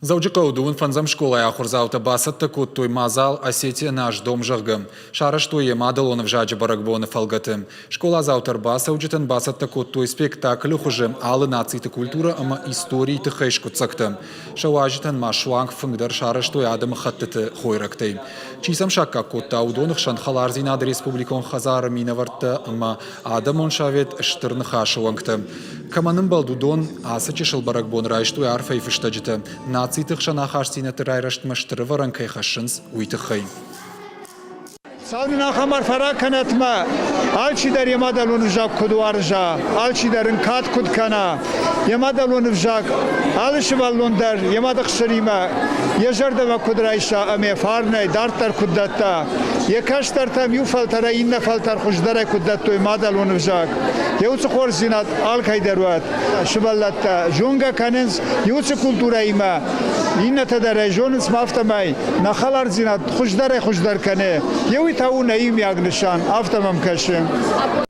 Заучикаудун фанзам школа я хурзаута басат такут той мазал Осетия наш дом жагым. Шараш той емадалон в жаджи барагбон фалгатым. Школа заутар баса уджитан басат такут той спектакль хужим алы нацийты культура ама истории тыхайшку цактым. Шауажитан машуанг фынгдар шараш той адам хаттыты хойрактay. Чисам шакка котта аудонах шанхаларзин ад республикон хазара минаварта ама адамон шавет штырны хашуангтым. Каманым балдудон аса чешыл барагбон райштуй арфай фыштаджиты. Нацитых шанахарсина тырайрашт маштыры варанкай хашынс уйтыхай. Salmina hamar fara kanatma, alçı der yamadalonu jak kuduarja, alçı derin kat kudkana, yamadalonu jak, alçı ballon der yamadak şerime, yejarda ve kudrayşa ame farnay dartar kuddatta, yekaştar tam yufaltara inne faltar hojdara kuddatto yamadalonu jak, yevçu korzinat alkay dervat, şuballatta, jonga kanens yevçu kulturayma, inne tedere jonus maftamay, nakhalar zinat hojdara hojdar kane, yevit او نعیم یک نشان آفتم کشیم